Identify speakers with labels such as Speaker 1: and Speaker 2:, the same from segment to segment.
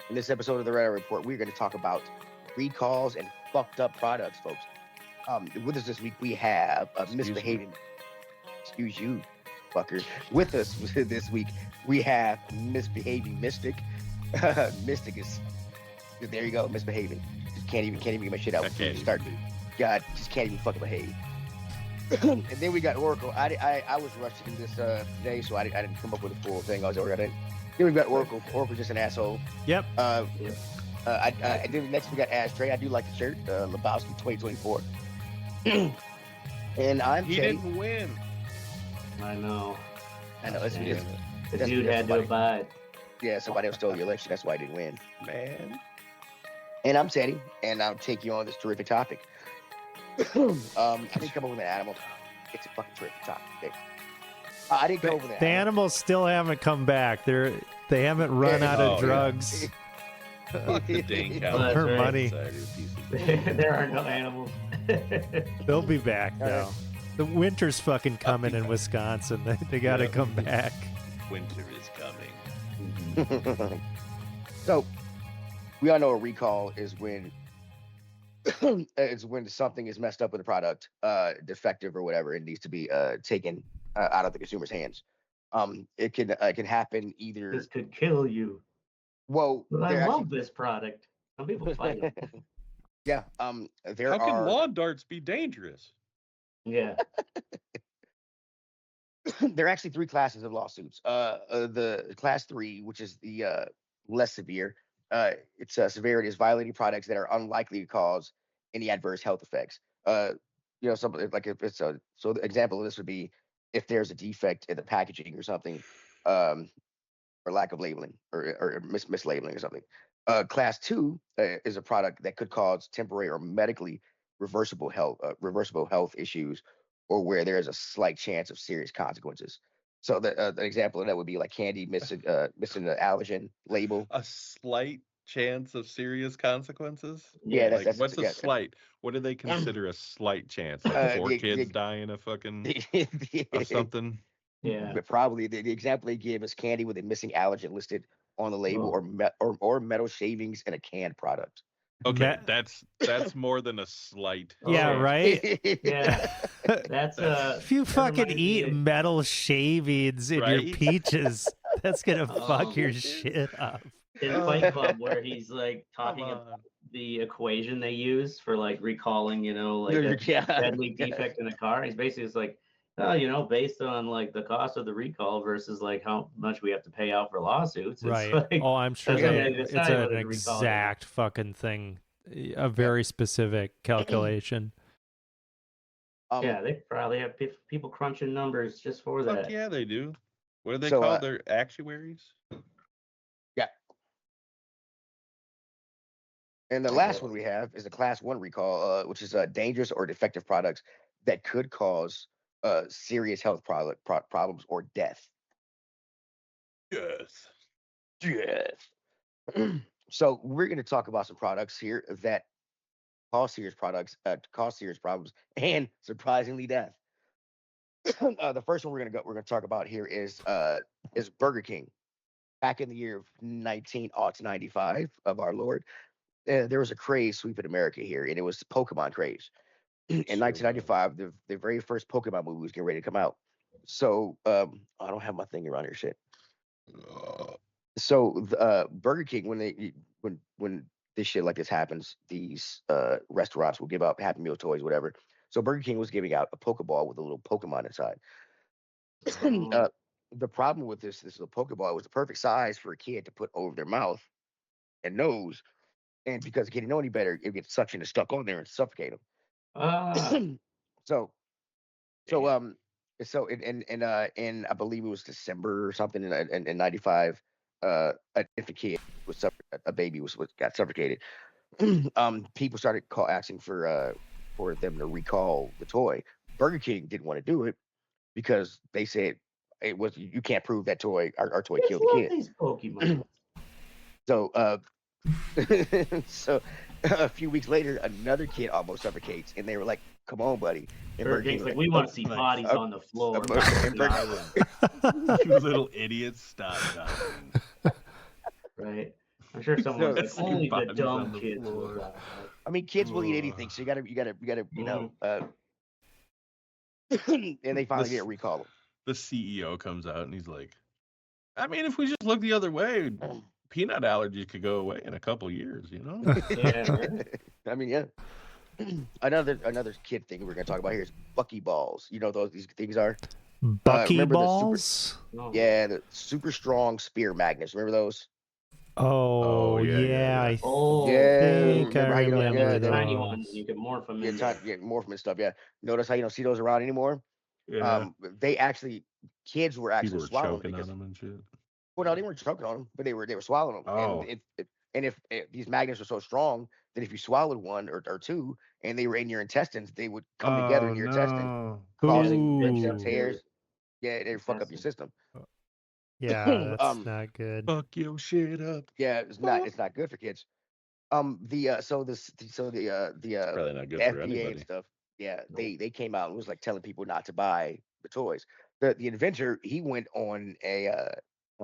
Speaker 1: In this episode of the Radar Report, we're going to talk about recalls and fucked up products, folks. With us this week, we have misbehaving. Excuse you, fucker. With us this week, we have misbehaving Mystic. Mystic is there. You go, misbehaving. Just can't even get my shit out before you start. God, just can't even fucking behave. And then we got Oracle. I was rushing this today, so I didn't come up with a full thing. I was already. Then we got Oracle. Oracle's just an asshole.
Speaker 2: Yep.
Speaker 1: Next we got Ashtray. I do like the shirt. Lebowski 2024. And
Speaker 3: He didn't win.
Speaker 4: I know.
Speaker 1: The
Speaker 4: dude had to abide.
Speaker 1: Yeah, somebody else stole the election. That's why I didn't win.
Speaker 3: Man.
Speaker 1: And I'm Teddy, and I'll take you on this terrific topic. I didn't come up with an animal. It's a fucking terrific topic. Okay? I didn't come up with an
Speaker 2: The
Speaker 1: animal.
Speaker 2: animals still haven't come back. They haven't run out of drugs.
Speaker 3: Fuck the dang cow.
Speaker 4: That's
Speaker 2: Her
Speaker 4: right.
Speaker 2: money.
Speaker 4: There are no animals.
Speaker 2: They'll be back
Speaker 1: All
Speaker 2: now.
Speaker 1: right.
Speaker 2: The winter's fucking coming in Wisconsin. They got to come back.
Speaker 3: Winter is coming.
Speaker 1: So, we all know a recall is when something is messed up with a product, defective or whatever, it needs to be taken out of the consumer's hands. It can happen either.
Speaker 4: This could kill you.
Speaker 1: Well,
Speaker 4: But I love this product. Some people fight it.
Speaker 1: Yeah. There
Speaker 3: How can
Speaker 1: are.
Speaker 3: lawn darts be dangerous?
Speaker 4: Yeah.
Speaker 1: There are actually three classes of lawsuits. The class 3, which is the less severe, its severity is violating products that are unlikely to cause any adverse health effects. Something like if it's a so the example of this would be if there's a defect in the packaging or something, or lack of labeling or mislabeling or something. Class 2 is a product that could cause temporary or medically reversible health issues, or where there is a slight chance of serious consequences. So an example of that would be like candy missing the allergen label.
Speaker 3: A slight chance of serious consequences?
Speaker 1: Yeah,
Speaker 3: Like,
Speaker 1: that's
Speaker 3: what's a slight? What do they consider a slight chance? Like four kids dying of fucking of something?
Speaker 4: Yeah.
Speaker 1: But probably the example they give is candy with a missing allergen listed on the label, or metal shavings in a canned product.
Speaker 3: Okay, that's more than a slight.
Speaker 2: Yeah,
Speaker 4: Oh.
Speaker 2: right?
Speaker 4: Yeah. That's
Speaker 2: If you fucking
Speaker 4: reminds
Speaker 2: eat
Speaker 4: me-
Speaker 2: metal shavings in your
Speaker 3: Right?
Speaker 2: peaches, that's gonna fuck your
Speaker 4: Oh.
Speaker 2: shit up.
Speaker 4: in Fight Club where he's like talking
Speaker 3: Come
Speaker 4: about
Speaker 3: on.
Speaker 4: the equation they use for like recalling, like a
Speaker 1: Yeah.
Speaker 4: deadly defect in a car. He's basically just like, oh, based on like the cost of the recall versus like how much we have to pay out for lawsuits. It's
Speaker 2: Right.
Speaker 4: like,
Speaker 2: Oh, I'm sure
Speaker 4: that's how they
Speaker 2: it's
Speaker 4: decide
Speaker 2: an
Speaker 4: whether to recall it or not.
Speaker 2: exact fucking thing, a very specific calculation.
Speaker 4: Yeah, they probably have people crunching numbers just for
Speaker 3: Fuck
Speaker 4: that.
Speaker 3: yeah, they do. What are they
Speaker 1: So,
Speaker 3: called? They're actuaries?
Speaker 1: And the last one we have is a class 1 recall, which is dangerous or defective products that could cause serious health problems or death.
Speaker 3: Yes.
Speaker 1: Yes. So we're going to talk about some products here that cause serious problems, and surprisingly death. The first one we're going to talk about here is Burger King. Back in the year of 1995 of our Lord, there was a craze sweeping America here, and it was the Pokemon craze. In 1995, the very first Pokemon movie was getting ready to come out. So I don't have my thing around here, shit. So Burger King, when this shit like this happens, these restaurants will give out Happy Meal toys, whatever. So Burger King was giving out a Pokeball with a little Pokemon inside. The problem with this little Pokeball, it was the perfect size for a kid to put over their mouth and nose, and because it didn't know any better, it gets suctioned and stuck on there and suffocate them. So in I believe it was December or something in 95, an infant kid a baby got suffocated. People started asking for them to recall the toy. Burger King didn't want to do it because they said you can't prove that our toy killed the kid.
Speaker 4: These Pokemon.
Speaker 1: So so a few weeks later, another kid almost suffocates, and they were like, "Come on, buddy." And
Speaker 4: Burger King's like, we want to see bodies on the floor.
Speaker 3: You little idiots, stop talking.
Speaker 4: Right. I'm sure someone's like,
Speaker 3: See
Speaker 4: only the
Speaker 3: bodies
Speaker 4: dumb
Speaker 3: on the
Speaker 4: kids will
Speaker 3: floor.
Speaker 4: die.
Speaker 1: I mean, kids will eat anything, so you gotta, and they finally didn't recall
Speaker 3: The CEO comes out and he's like, I mean, if we just look the other way,
Speaker 1: them.
Speaker 3: peanut allergies could go away in a couple years, you know?
Speaker 4: Yeah, right?
Speaker 1: I mean, yeah. Another kid thing we're gonna talk about here is buckyballs. You know these things are remember
Speaker 2: Buckyballs?
Speaker 1: the super strong spear magnets. Remember those?
Speaker 2: Oh,
Speaker 3: yeah.
Speaker 2: I think I
Speaker 1: remember how you don't?
Speaker 2: remember
Speaker 1: Yeah,
Speaker 4: the tiny ones,
Speaker 2: those.
Speaker 4: and you can morph them
Speaker 1: yeah,
Speaker 4: into.
Speaker 1: morphin and stuff. Yeah. Notice how you don't see those around anymore?
Speaker 3: Yeah.
Speaker 1: They actually, kids were
Speaker 3: People
Speaker 1: actually
Speaker 3: were
Speaker 1: swallowing
Speaker 3: choking
Speaker 1: because
Speaker 3: on them and shit.
Speaker 1: well, no, they weren't choking on them, but they were swallowing them.
Speaker 3: Oh.
Speaker 1: And if these magnets were so strong that if you swallowed one or two and they were in your intestines, they would come together in your intestine, causing rips and tears. Yeah, they would fuck up your system.
Speaker 2: Yeah, that's not good.
Speaker 3: Fuck your shit up.
Speaker 1: Yeah, it's not good for kids. The
Speaker 3: Probably not good for
Speaker 1: FDA
Speaker 3: anybody.
Speaker 1: and stuff. Yeah, they came out and was like telling people not to buy the toys. The inventor, he went on a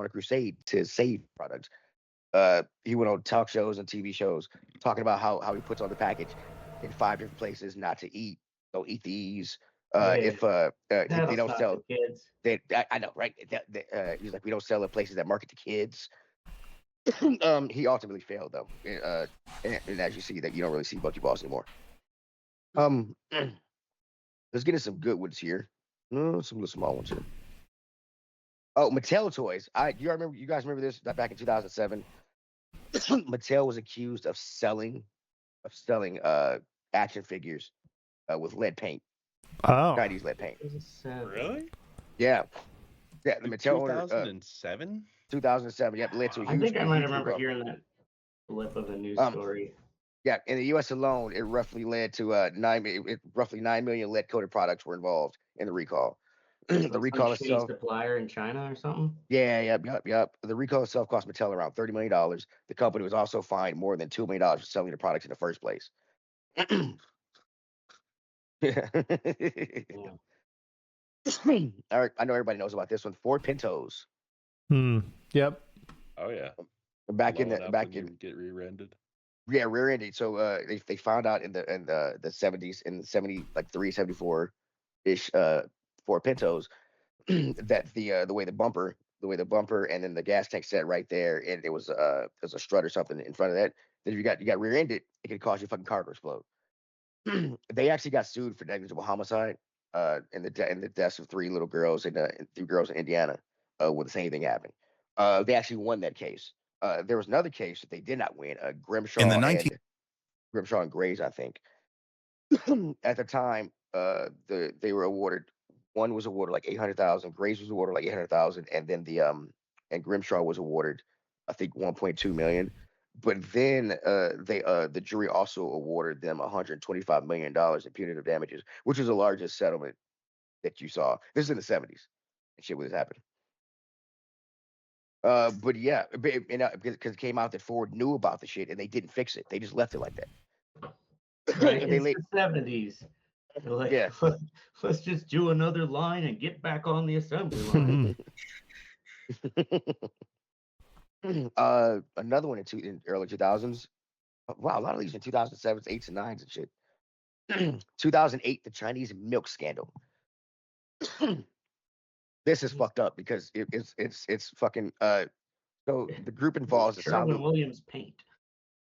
Speaker 1: crusade to save products. He went on talk shows and TV shows talking about how he puts on the package in 5 different places not to eat. Don't eat these. If they don't sell,
Speaker 4: the kids.
Speaker 1: I know, right? He's like, we don't sell at places that market to kids. He ultimately failed though, and as you see, that you don't really see buckyballs anymore. Let's get into some good ones here. Some little small ones here. Oh, Mattel toys. You guys remember this? That back in 2007, Mattel was accused of selling action figures with lead paint,
Speaker 2: Oh,
Speaker 1: Chinese lead paint.
Speaker 3: Really?
Speaker 1: Yeah, the Mattel owner.
Speaker 3: 2007?
Speaker 1: 2007. Yep, led to a huge.
Speaker 4: I think I might
Speaker 1: huge
Speaker 4: remember
Speaker 1: recall.
Speaker 4: hearing that flip of a news story.
Speaker 1: Yeah, in the U.S. alone, it roughly led to roughly 9 million lead coated products were involved in the recall. The recall itself.
Speaker 4: Supplier in China or something.
Speaker 1: Yeah, yep. The recall itself cost Mattel around $30 million. The company was also fined more than $2 million for selling the products in the first place. Yeah. All right, I know everybody knows about this one. Ford Pintos.
Speaker 2: Yep.
Speaker 3: Oh yeah.
Speaker 1: Back
Speaker 3: Blowing
Speaker 1: in
Speaker 3: up
Speaker 1: back
Speaker 3: when
Speaker 1: in
Speaker 3: you get rear-ended.
Speaker 1: yeah, rear-ended. So they found out in the 70s, in the 70 like 374 ish Ford Pintos that the way the bumper and then the gas tank set right there, and it was a strut or something in front of that. That if you got rear-ended, it could cause your fucking car to explode. They actually got sued for negligible homicide in the deaths of 3 little girls and 3 girls in Indiana with the same thing happened. They actually won that case. There was another case that they did not win. Grimshaw
Speaker 5: In the
Speaker 1: Grimshaw and Grays, I think. At the time, they were awarded. One was awarded like 800,000. Grays was awarded like 800,000, and then and Grimshaw was awarded, I think, 1.2 million. But then the jury also awarded them 125 million dollars in punitive damages, which is the largest settlement that you saw. This is in the 70s, and shit was happening. But yeah, because it came out that Ford knew about the shit and they didn't fix it. They just left it like that.
Speaker 4: Right, it's the 70s. They're like,
Speaker 1: Yeah.
Speaker 4: let's just do another line and get back on the assembly line.
Speaker 1: Another one in early 2000s. Wow, a lot of these in 2007s, 8s, and 9s and shit. 2008, the Chinese milk scandal. This is fucked up because it's fucking. So the group involves the
Speaker 4: Sherwin-Williams paint.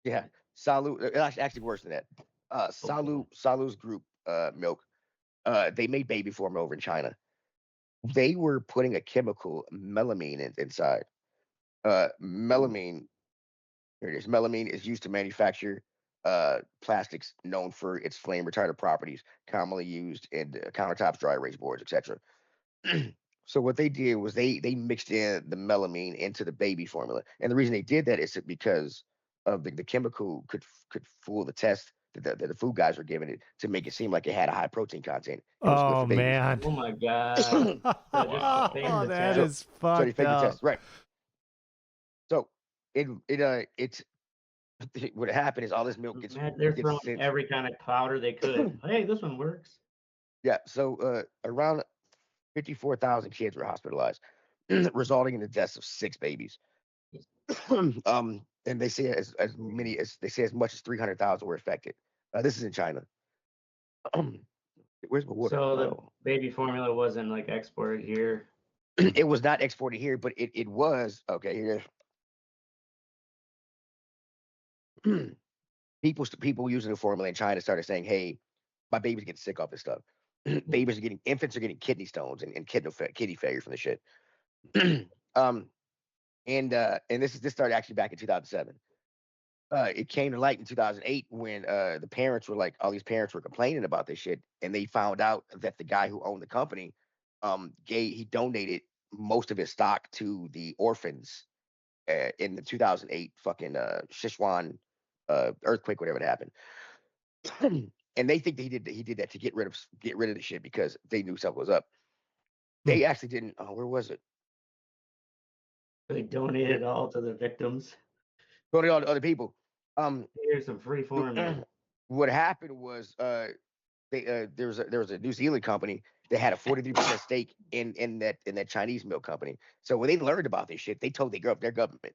Speaker 1: Yeah, Salu. Actually worse than that. Salu's group milk. They made baby formula over in China. They were putting a chemical melamine inside. Melamine. Here it is. Melamine is used to manufacture plastics known for its flame retardant properties, commonly used in countertops, dry erase boards, etc. So what they did was they mixed in the melamine into the baby formula, and the reason they did that is because of the chemical could fool the test that the food guys were giving it to make it seem like it had a high protein content. It was good for babies.
Speaker 2: Man!
Speaker 4: Oh my god!
Speaker 2: Oh, that is fucked
Speaker 1: so they faked
Speaker 2: up.
Speaker 1: the test, right? So it's what happened is all this milk gets
Speaker 4: They're
Speaker 1: gets
Speaker 4: throwing
Speaker 1: sent.
Speaker 4: every kind of powder they could. Hey, this one works.
Speaker 1: Yeah, so around 54,000 kids were hospitalized, resulting in the deaths of 6 babies. And they say as many as they say as much as 300,000 were affected. This is in China. Where's my water?
Speaker 4: So the
Speaker 1: Oh.
Speaker 4: baby formula wasn't like exported here.
Speaker 1: It was not exported here, but it was okay. Here, people using the formula in China started saying, "Hey, my baby's getting sick off this stuff. Infants are getting kidney stones and kidney failure from the shit." um, and this started actually back in 2007. It came to light in 2008 when the parents were like, all these parents were complaining about this shit, and they found out that the guy who owned the company, he donated most of his stock to the orphans in the 2008 fucking Sichuan earthquake, whatever that happened. And they think that he did that to get rid of the shit because they knew something was up. They actually didn't. Oh, where was it?
Speaker 4: They donated all to the victims.
Speaker 1: Donated all to other people.
Speaker 4: Here's some free formula.
Speaker 1: What happened was there was a New Zealand company that had a 43% stake in that Chinese milk company. So when they learned about this shit, they told their government.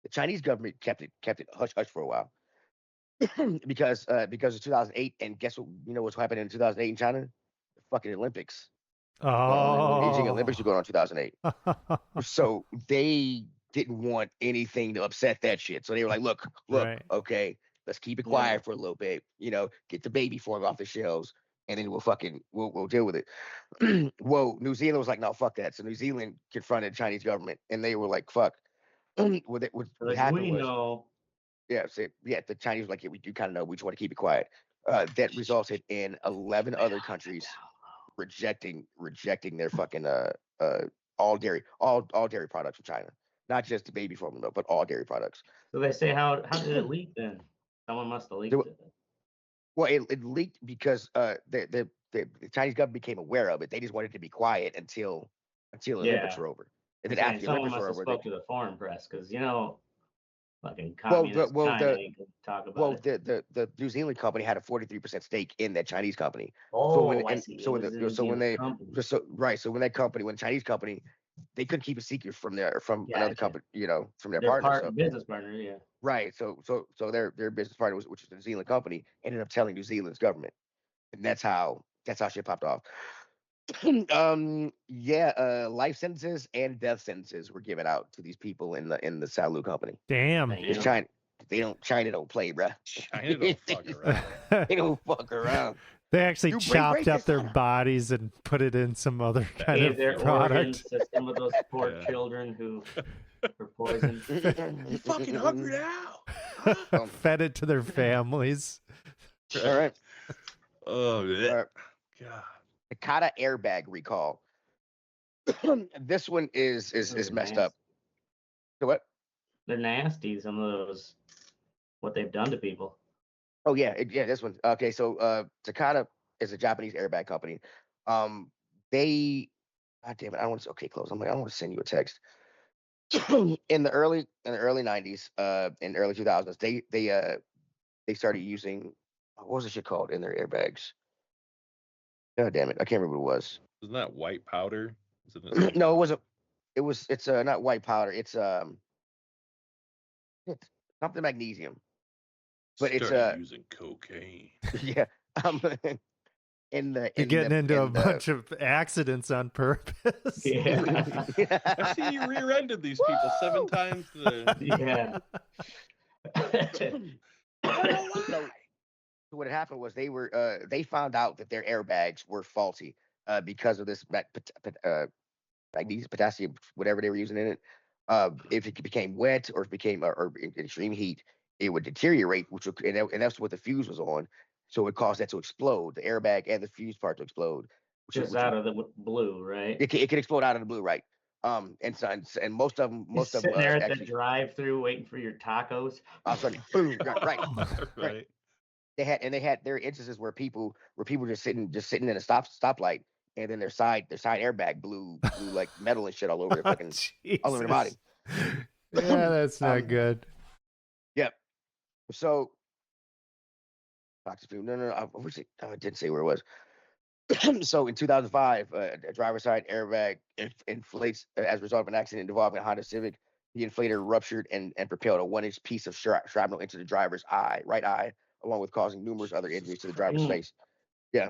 Speaker 1: The Chinese government kept it hush hush for a while because of 2008. And guess what? You know what's happening in 2008 in China? The fucking Olympics. Beijing Olympics were going on in 2008. So they didn't want anything to upset that shit. So they were like, look,
Speaker 2: Right.
Speaker 1: okay, let's keep it quiet for a little bit. Get the baby formula off the shelves, and then we'll deal with it. Well, New Zealand was like, no, fuck that. So New Zealand confronted the Chinese government, and they were like, fuck. What happened was, the Chinese were like, yeah, we do kind of know. We just want to keep it quiet. That resulted in 11 other countries rejecting their fucking all dairy products from China, not just the baby formula milk, but all dairy products.
Speaker 4: So they say, how did it leak then? Someone must have leaked it.
Speaker 1: Well, it leaked because the Chinese government became aware of it. They just wanted to be quiet until the Olympics were over. And then after the
Speaker 4: someone
Speaker 1: Olympics
Speaker 4: must
Speaker 1: were
Speaker 4: have
Speaker 1: over,
Speaker 4: spoke to the foreign press because fucking communist China ain't gonna talk about it.
Speaker 1: the New Zealand company had a 43% stake in that Chinese company.
Speaker 4: Oh,
Speaker 1: when that Chinese company, they couldn't keep a secret from another company, from their partner.
Speaker 4: Business partner, yeah.
Speaker 1: Right. So their business partner which is the New Zealand company, ended up telling New Zealand's government, and that's how shit popped off. Life sentences and death sentences were given out to these people in the Salu company.
Speaker 2: Damn.
Speaker 1: China don't play, bruh.
Speaker 3: China don't fuck around.
Speaker 1: They don't fuck around.
Speaker 2: They actually chopped up their bodies and put it in some other kind of
Speaker 4: their
Speaker 2: product.
Speaker 4: Organs to some of those poor children who were poisoned.
Speaker 3: You fucking hungry now?
Speaker 2: Fed it to their families.
Speaker 1: All right.
Speaker 3: Oh yeah.
Speaker 1: All right.
Speaker 3: God.
Speaker 1: Takata airbag recall. This one is messed up. So what?
Speaker 4: They're nasty. Some of those, what they've done to people.
Speaker 1: Oh yeah, this one. Okay, so Takata is a Japanese airbag company. They, God damn it, I don't want to. Okay, close. I want to send you a text. in the early 90s, in early 2000s, they started using, what was the shit called in their airbags? God damn it, I can't remember what it was.
Speaker 3: Isn't that white powder?
Speaker 1: No, it wasn't. It's not white powder. It's something magnesium. But it's
Speaker 3: using cocaine.
Speaker 1: Yeah.
Speaker 2: You're getting into a bunch of accidents on purpose.
Speaker 4: Yeah.
Speaker 3: I see you rear-ended these people 7 times today.
Speaker 1: So what happened was they found out that their airbags were faulty because of this magnesium, potassium, whatever they were using in it. If it became wet or if it became or in extreme heat, it would deteriorate, and that's what the fuse was on. So it caused that to explode, the airbag and the fuse part to explode.
Speaker 4: Just out of the blue, right?
Speaker 1: It can explode out of the blue, right? And most of them
Speaker 4: sitting there at the drive-through waiting for your tacos.
Speaker 1: Boom, right. They had there are instances where people were just sitting in a stoplight, and then their side airbag blew like metal and shit all over their fucking all over their body.
Speaker 2: Yeah, that's not good.
Speaker 1: Yep. So toxic fuel. No. I didn't say where it was. So in 2005, a driver's side airbag inflates as a result of an accident involving a Honda Civic. The inflator ruptured and propelled a 1-inch piece of shrapnel into the driver's right eye, along with causing numerous other injuries to the driver's face. Yeah.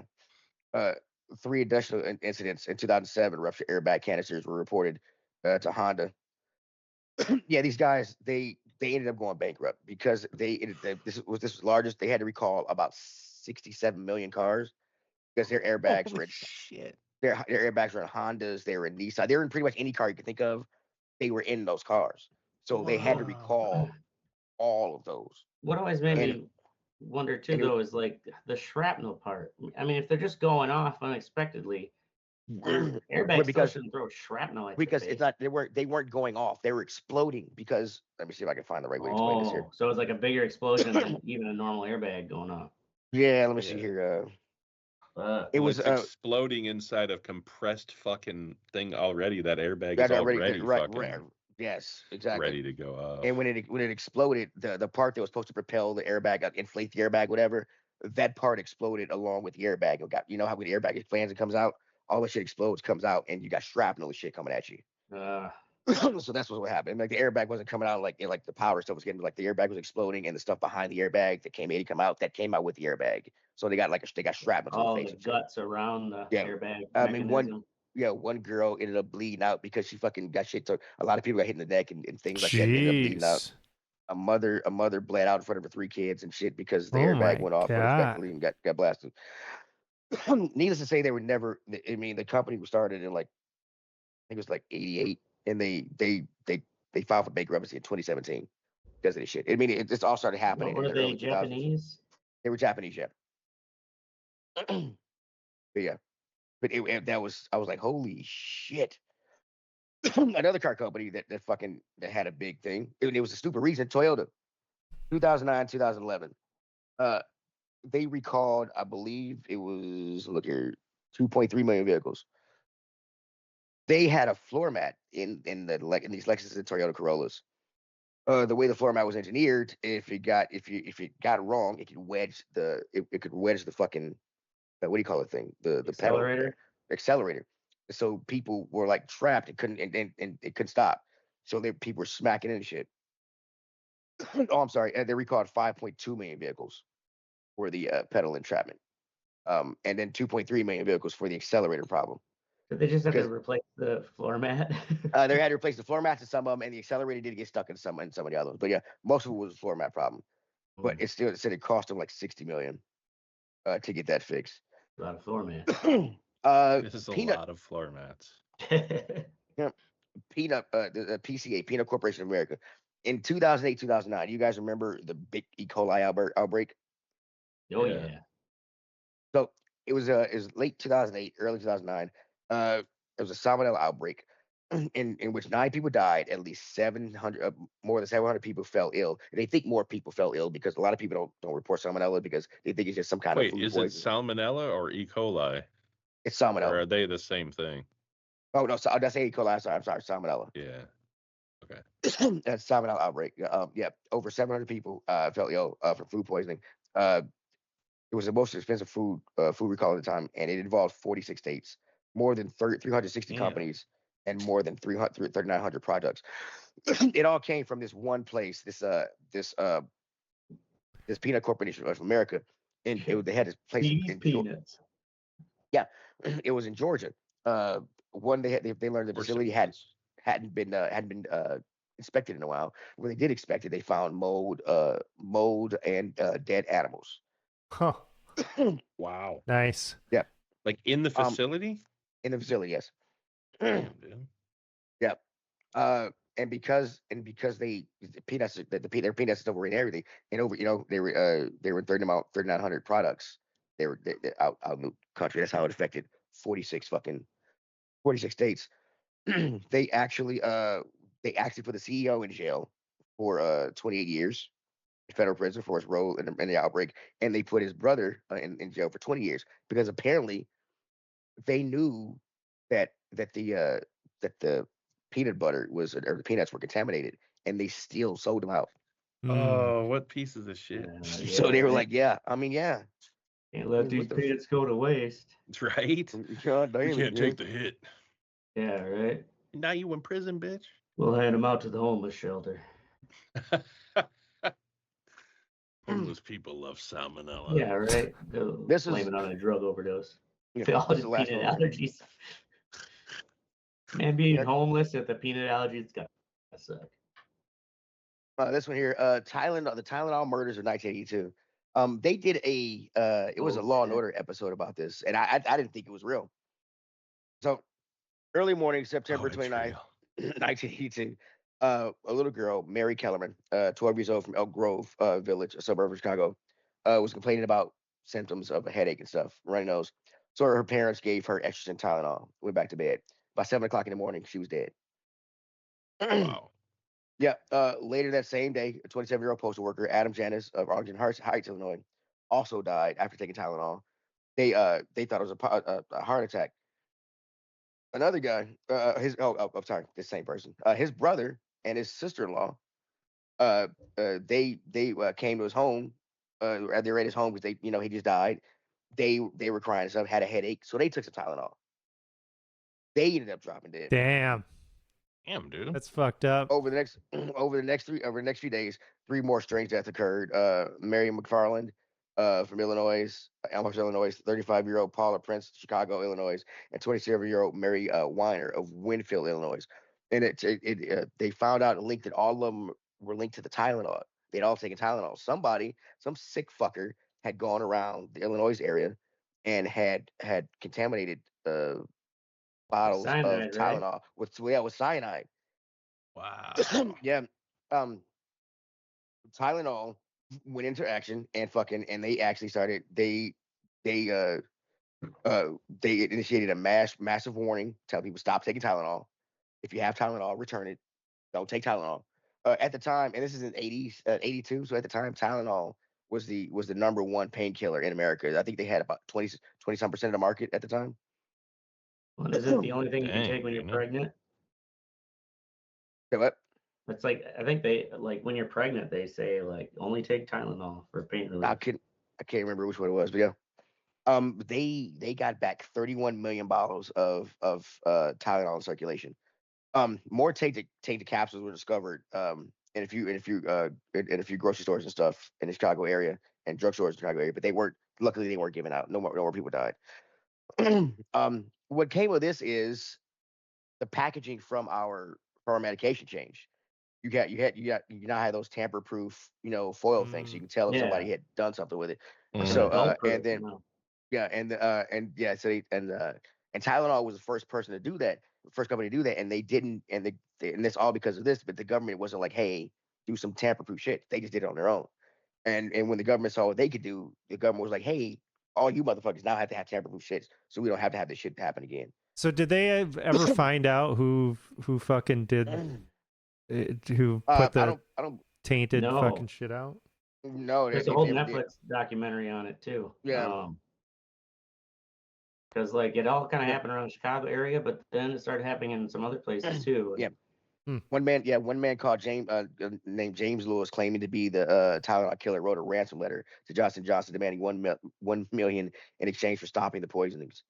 Speaker 1: 3 additional incidents in 2007. Ruptured airbag canisters were reported to Honda. Yeah, these guys they ended up going bankrupt because this was largest. They had to recall about 67 million cars because their airbags were in
Speaker 3: shit.
Speaker 1: Their airbags were in Hondas. They were in Nissan. They were in pretty much any car you could think of. They were in those cars, so they had to recall all of those.
Speaker 4: What always made me wonder too, though, is like the shrapnel part. I mean, if they're just going off unexpectedly, airbags still shouldn't throw shrapnel at
Speaker 1: because
Speaker 4: your face.
Speaker 1: it's not they weren't going off. They were exploding because let me see if I can find the right way to explain this here.
Speaker 4: So it's like a bigger explosion than even a normal airbag going off.
Speaker 1: Yeah, let me see here.
Speaker 3: It was exploding inside a compressed fucking thing already. That airbag is already fucking
Speaker 1: yes, exactly
Speaker 3: ready to go off.
Speaker 1: And when it exploded, the part that was supposed to propel the airbag, inflate the airbag, whatever, that part exploded along with the airbag. It got, you know how when the airbag expands and comes out, all the shit explodes, comes out, and you got shrapnel and shit coming at you. So that's what happened. Like the airbag wasn't coming out like the power stuff was getting, like the airbag was exploding, and the stuff behind the airbag that came out with the airbag. So they got shrapnel to the face.
Speaker 4: The guts around the airbag.
Speaker 1: I mean, one girl ended up bleeding out because she fucking got shit. So a lot of people got hit in the neck and things like that. Ended up bleeding out. A mother bled out in front of her 3 kids and shit because the airbag went off unexpectedly and got blasted. Needless to say, they were never. I mean, the company was started in like I think it was like 88, and they filed for bankruptcy in 2017 because of this shit. I mean, it all started happening.
Speaker 4: Were they Japanese?
Speaker 1: They were Japanese, yeah. But yeah, but I was like, holy shit. Another car company that had a big thing. It was a stupid reason. Toyota, 2009, 2011. They recalled, I believe it was 2.3 million vehicles. They had a floor mat in these Lexus and Toyota Corollas. The way the floor mat was engineered, if it got wrong, it could wedge the fucking what do you call it thing? The
Speaker 4: accelerator.
Speaker 1: Pedal, accelerator. So people were like trapped. It couldn't and it couldn't stop. So people were smacking into shit. Oh, I'm sorry. They recalled 5.2 million vehicles for the pedal entrapment, and then 2.3 million vehicles for the accelerator problem.
Speaker 4: Did they just have to replace the floor mat?
Speaker 1: They had to replace the floor mats in some of them, and the accelerator did get stuck in some of the others. But yeah, most of it was a floor mat problem. But it said it cost them like $60 million to get that fixed.
Speaker 4: A lot of floor mats.
Speaker 3: This is a lot of floor mats.
Speaker 1: Yeah, the PCA, Peanut Corporation of America, in 2008, 2009. You guys remember the big E. coli outbreak?
Speaker 4: Oh yeah.
Speaker 1: So it was late 2008, early 2009. It was a salmonella outbreak, in which 9 people died. At least 700, more than 700 people fell ill. And they think more people fell ill because a lot of people don't report salmonella because they think it's just some kind of food poison.
Speaker 3: Is it salmonella or E. coli?
Speaker 1: It's salmonella.
Speaker 3: Or are they the same thing?
Speaker 1: Oh no, that's E. coli. I'm sorry, salmonella.
Speaker 3: Yeah. Okay.
Speaker 1: That's salmonella outbreak. Yeah, over 700 people fell ill from food poisoning. It was the most expensive food recall at the time, and it involved 46 states, more than 360 companies, and more than 3,900 products. It all came from this one place, this Peanut Corporation of America, and they had this place in
Speaker 4: peanuts.
Speaker 1: Yeah, it was in Georgia. They learned the facility hadn't been inspected in a while. When they did inspect it, they found mold and dead animals.
Speaker 2: Huh.
Speaker 3: Wow.
Speaker 2: Nice.
Speaker 1: Yeah.
Speaker 3: Like in the facility?
Speaker 1: In the facility, yes.
Speaker 3: Damn,
Speaker 1: Yeah. And because the peanuts their peanuts still were in everything, and over they were in 3,900 products. They were out in the country. That's how it affected 46 states. They actually put the CEO in jail for 28 years. Federal prison for his role in the outbreak, and they put his brother in jail for 20 years because apparently they knew that the peanut butter or the peanuts were contaminated, and they still sold them out.
Speaker 3: Oh, what pieces of shit!
Speaker 1: So they were like, "Yeah, I mean, yeah,
Speaker 4: can't let these peanuts go to waste."
Speaker 3: Right?
Speaker 1: God damn,
Speaker 3: you can't take the hit.
Speaker 4: Yeah, right.
Speaker 3: Now you in prison, bitch.
Speaker 4: We'll hand them out to the homeless shelter.
Speaker 3: Homeless people love salmonella.
Speaker 4: Yeah, right.
Speaker 1: This
Speaker 4: Blame
Speaker 1: is
Speaker 4: it on a drug overdose.
Speaker 1: yeah,
Speaker 4: They all
Speaker 1: this is
Speaker 4: had
Speaker 1: the last
Speaker 4: peanut
Speaker 1: one.
Speaker 4: allergies. Man, being
Speaker 1: Yeah.
Speaker 4: homeless with the peanut allergies got suck.
Speaker 1: This one here, the Tylenol murders of 1982. They did it was a Law and Order episode about this, and I didn't think it was real. So early morning, September 29th, 1982, a little girl, Mary Kellerman, 12 years old from Elk Grove Village, a suburb of Chicago, was complaining about symptoms of a headache and stuff, runny nose. So her parents gave her extra Tylenol, went back to bed. By 7 o'clock in the morning, she was dead.
Speaker 3: Wow.
Speaker 1: Yeah. Later that same day, a 27-year-old postal worker, Adam Janis of Arlington Heights, Illinois, also died after taking Tylenol. They thought it was a heart attack. Another guy, I'm sorry, the same person. His brother and his sister-in-law, they came to his home. They were at his home because he just died. They were crying and stuff, had a headache, so they took some Tylenol. They ended up dropping dead.
Speaker 2: Damn,
Speaker 3: dude,
Speaker 2: that's fucked up.
Speaker 1: Over the next few days, 3 more strange deaths occurred. Mary McFarland, from Illinois, Elmhurst, Illinois, 35-year-old Paula Prince, Chicago, Illinois, and 27-year-old Mary Weiner of Winfield, Illinois. And they found out and linked that all of them were linked to the Tylenol. They'd all taken Tylenol. Some sick fucker had gone around the Illinois area and had contaminated bottles
Speaker 4: cyanide,
Speaker 1: of Tylenol with cyanide.
Speaker 3: Wow.
Speaker 1: Yeah. Tylenol went into action and they actually started they initiated a massive warning, tell people stop taking Tylenol. If you have Tylenol, return it. Don't take Tylenol. At the time, and this is in 80s, 82. So at the time, Tylenol was the number one painkiller in America. I think they had about 20 some percent of the market at the time.
Speaker 4: Well, is it the only thing you can take when you're pregnant?
Speaker 1: Say what?
Speaker 4: It's like, I think they, like, when you're pregnant, they say, like, only take Tylenol for pain relief.
Speaker 1: I can't remember which one it was, but yeah. They got back 31 million bottles of Tylenol in circulation. More take the capsules were discovered in a few grocery stores and stuff in the Chicago area and drugstores in the Chicago area, but luckily they weren't given out. No more people died. What came of this is the packaging from our medication changed. You now have those tamper-proof, foil things, so you can tell if somebody had done something with it. So and then and Tylenol was the first person to do that, first company to do that, and they didn't, and it's all because of this. But the government wasn't like, hey, do some tamper-proof shit. They just did it on their own. And when the government saw what they could do, the government was like, hey, all you motherfuckers now have to have tamper-proof shit, so we don't have to have this shit happen again.
Speaker 2: So did they ever find out who fucking did who put the
Speaker 1: I don't
Speaker 2: tainted fucking shit out?
Speaker 1: No,
Speaker 4: there's a whole Netflix documentary on it too.
Speaker 1: Yeah.
Speaker 4: Because like it all kind of happened around the Chicago area, but then it started happening in some other places too.
Speaker 1: Yeah. One man called James, named James Lewis, claiming to be the Tylenol killer, wrote a ransom letter to Johnson & Johnson demanding $1 million in exchange for stopping the poisonings.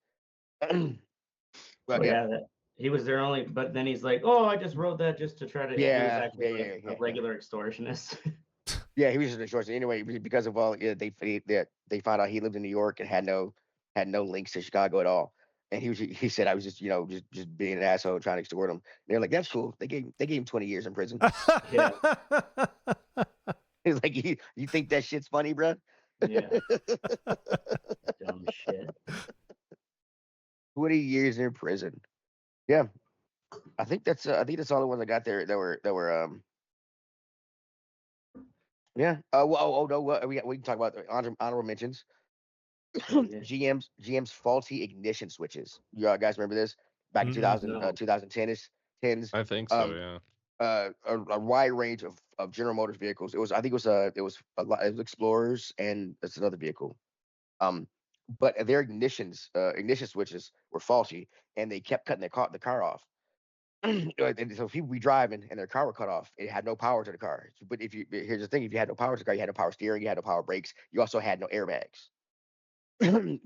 Speaker 4: He was their only, but then he's like, "Oh, I just wrote that just to try to." He was actually a regular extortionist.
Speaker 1: Yeah, he was just an extortionist anyway because of all. Yeah, they found out he lived in New York and had no links to Chicago at all. And he said, I was just just being an asshole trying to extort him. And they're like, that's cool. They gave him 20 years in prison.
Speaker 4: Yeah.
Speaker 1: He's like, you think that shit's funny, bro?
Speaker 4: Yeah. Dumb shit.
Speaker 1: 20 years in prison. Yeah. I think that's all the ones I got there that were yeah. We can talk about honorable mentions. GM's faulty ignition switches. You guys remember this? Back in 2010s.
Speaker 3: I think so,
Speaker 1: yeah. A wide range of General Motors vehicles. It was Explorers and it's another vehicle. But their ignition switches were faulty and they kept cutting the car off. And so people be driving and their car would cut off. It had no power to the car. But here's the thing: if you had no power to the car, you had no power steering, you had no power brakes, you also had no airbags.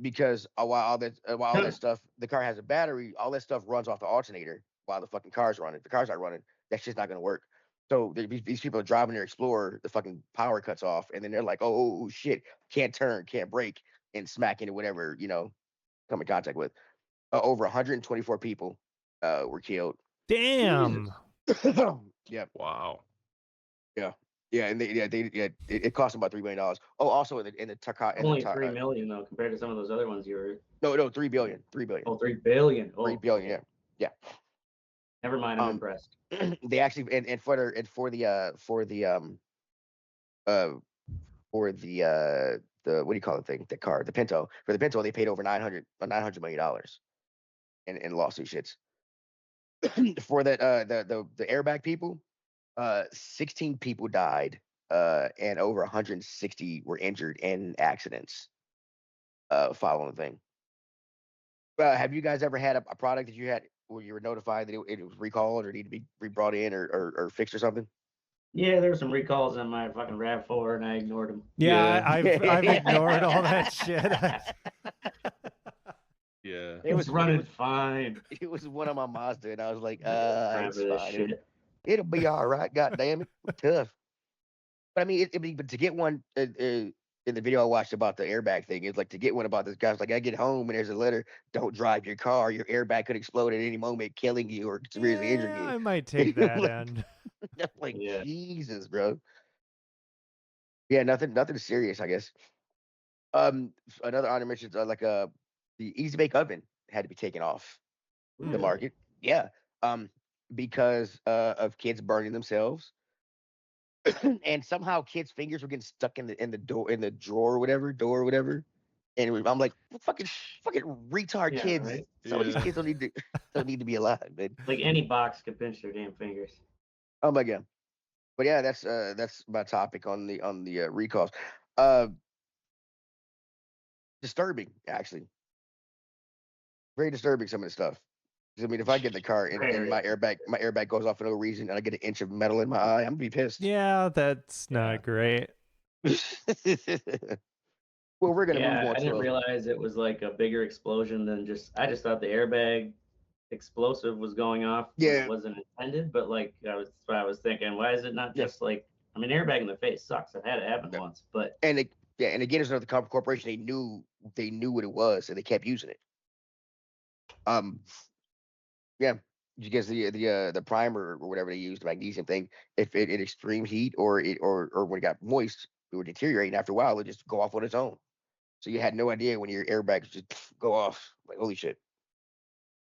Speaker 1: Because while all that stuff, the car has a battery, all that stuff runs off the alternator while the fucking car's running. If the car's not running, that shit's not gonna work. So these people are driving their Explorer, the fucking power cuts off, and then they're like, oh shit, can't turn, can't brake, and smack into whatever, come in contact with. Over 124 people were killed.
Speaker 2: Damn.
Speaker 1: Yeah.
Speaker 3: Wow.
Speaker 1: Yeah. Yeah, and it cost them about $3 million. Oh, also in the
Speaker 4: only 3 million though, compared to some of those other ones you were.
Speaker 1: No, 3 billion. 3 billion.
Speaker 4: Oh, 3 billion. Oh,
Speaker 1: 3 billion. Yeah.
Speaker 4: Never mind, I'm impressed.
Speaker 1: They actually and for the what do you call the thing? The car, the Pinto. For the Pinto, they paid over $900 million in lawsuit shits. For that the airbag people, 16 people died, and over 160 were injured in accidents following the thing. Have you guys ever had a product that you had where you were notified that it was recalled or need to be brought in or fixed or something?
Speaker 4: Yeah, there were some recalls on my fucking RAV4 and I ignored them.
Speaker 2: Yeah. I've ignored all that shit.
Speaker 3: Yeah.
Speaker 4: It was running fine.
Speaker 1: It was one of my Mazda, and I was like, it's fine.
Speaker 4: Shit.
Speaker 1: It'll be all right. God damn it. Tough. But I mean, but to get one in the video I watched about the airbag thing, it's like to get one about this guy's like, I get home and there's a letter, don't drive your car. Your airbag could explode at any moment, killing you or severely injuring you.
Speaker 2: I might take that in.
Speaker 1: Like, Jesus, bro. Yeah, nothing serious, I guess. Another honor mentions the Easy Bake Oven had to be taken off the market. Yeah. Because of kids burning themselves. And somehow kids' fingers were getting stuck in the drawer or whatever. And I'm like, fucking retard kids.
Speaker 4: Right?
Speaker 1: Some of these kids don't need to be alive, man.
Speaker 4: Like any box could pinch their damn fingers.
Speaker 1: Oh my god. But yeah, that's my topic on the recalls. Disturbing, actually. Very disturbing, some of the stuff. I mean, if I get in the car and my airbag goes off for no reason and I get an inch of metal in my eye, I'm gonna be pissed.
Speaker 2: Yeah, that's not great.
Speaker 1: Well, we're gonna move on.
Speaker 4: I didn't realize it was like a bigger explosion than I just thought the airbag explosive was going off.
Speaker 1: Yeah,
Speaker 4: it wasn't intended, but like I was thinking, why is it not just like, I mean, airbag in the face sucks. I've had it happen once, but
Speaker 1: and again, it's another corporation. They knew what it was, and they kept using it. Yeah, because the primer or whatever they used, the magnesium thing, if it in extreme heat or when it got moist, it would deteriorate, and after a while, it would just go off on its own. So you had no idea when your airbags just go off. Like, holy shit.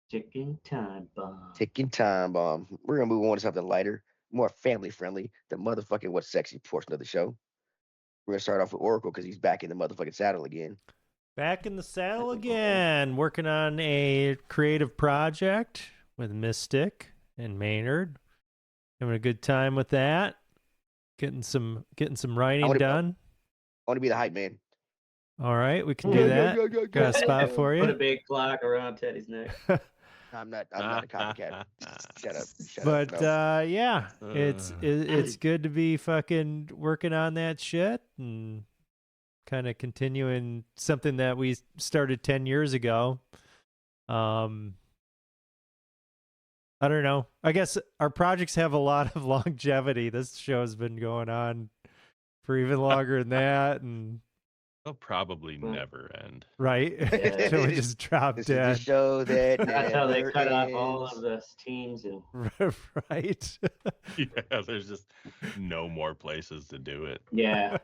Speaker 4: Ticking time bomb.
Speaker 1: Ticking time bomb. We're gonna move on to something lighter, more family friendly. The motherfucking what's sexy portion of the show. We're gonna start off with Oracle because he's back in the motherfucking saddle again.
Speaker 2: Back in the saddle again, working on a creative project with Mystic and Maynard. Having a good time with that. Getting some writing done.
Speaker 1: I want to be the hype man.
Speaker 2: All right, we can do that. Got a spot for you.
Speaker 4: Put a big clock around Teddy's neck.
Speaker 1: I'm not a copycat. Shut up.
Speaker 2: But
Speaker 1: no.
Speaker 2: Yeah, it's good to be fucking working on that shit and kind of continuing something that we started 10 years ago. I don't know. I guess our projects have a lot of longevity. This show's been going on for even longer than that, and
Speaker 3: they'll probably never end.
Speaker 2: Right?
Speaker 4: Yeah.
Speaker 2: So we just drop
Speaker 1: this
Speaker 2: dead.
Speaker 1: Is the show that
Speaker 4: that's how they cut off all of the teams and
Speaker 2: right.
Speaker 3: Yeah, there's just no more places to do it.
Speaker 4: Yeah.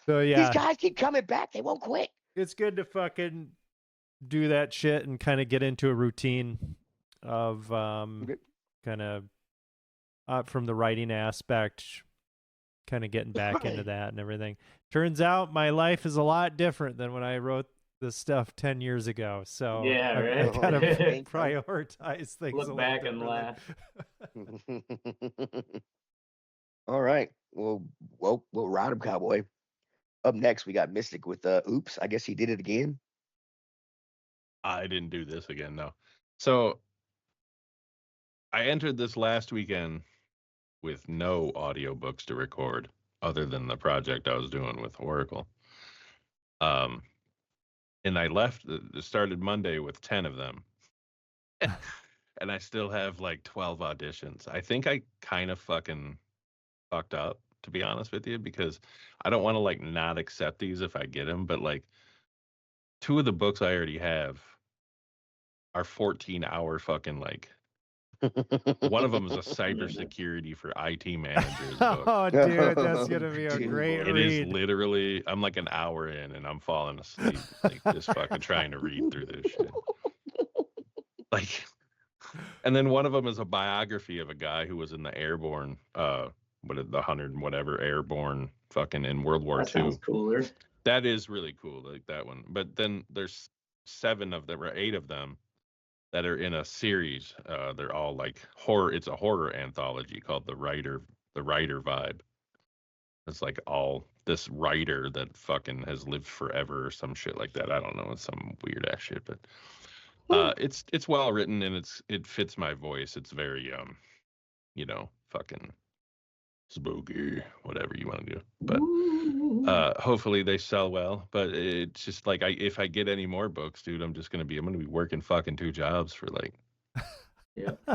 Speaker 2: So yeah,
Speaker 1: these guys keep coming back. They won't quit.
Speaker 2: It's good to fucking do that shit and kind of get into a routine of kind of from the writing aspect, kind of getting back into that and everything. Turns out my life is a lot different than when I wrote this stuff 10 years ago. So
Speaker 4: yeah,
Speaker 2: I
Speaker 4: right.
Speaker 2: kind of prioritize things.
Speaker 4: Look back and laugh.
Speaker 1: All right. Well, we'll ride him, cowboy. Up next, we got Mystic with Oops. I guess he did it again.
Speaker 3: I didn't do this again, no. So I entered this last weekend with no audiobooks to record other than the project I was doing with Oracle. And I started Monday with 10 of them. and I still have like 12 auditions. I think I kind of fucking fucked up, to be honest with you, because I don't want to like not accept these if I get them, but like 2 of the books I already have are 14-hour fucking like. One of them is a cybersecurity for IT managers book.
Speaker 2: Oh, dude, that's gonna be a great
Speaker 3: It
Speaker 2: read.
Speaker 3: is literally, I'm like an hour in and I'm falling asleep, like just fucking trying to read through this shit. Like, and then one of them is a biography of a guy who was in the airborne, the 100 and whatever airborne fucking in World War II.
Speaker 4: That sounds cooler.
Speaker 3: That is really cool, like that one. But then there's 7 of them or 8 of them that are in a series. They're all like horror. It's a horror anthology called The Writer Vibe. It's like all this writer that fucking has lived forever or some shit like that. I don't know. It's some weird ass shit, but it's well written and it fits my voice. It's very fucking spooky, whatever you want to do. But hopefully they sell well. But it's just like if I get any more books, dude, I'm gonna be working fucking 2 jobs for like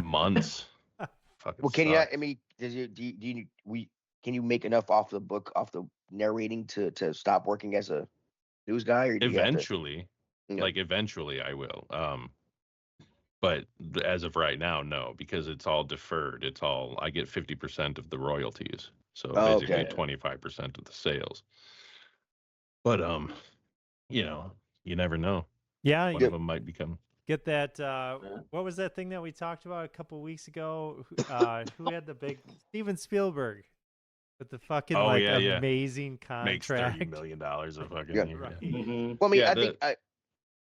Speaker 3: months. Fucking
Speaker 1: well, can
Speaker 3: sucks.
Speaker 1: you? I mean, can you make enough off the book, off the narrating to stop working as a news guy, or do
Speaker 3: Eventually,
Speaker 1: you have to,
Speaker 3: like eventually I will. But as of right now, no, because it's all deferred. It's all I get 50% of the royalties, so basically 25% of the sales. But you never know.
Speaker 2: Yeah,
Speaker 3: One of them might become.
Speaker 2: get that. What was that thing that we talked about a couple weeks ago? Who had the big Steven Spielberg with the fucking amazing
Speaker 3: Makes
Speaker 2: contract?
Speaker 3: $30 million a fucking year.
Speaker 2: Right.
Speaker 4: Mm-hmm.
Speaker 1: Well, I mean,
Speaker 3: Yeah,
Speaker 1: I think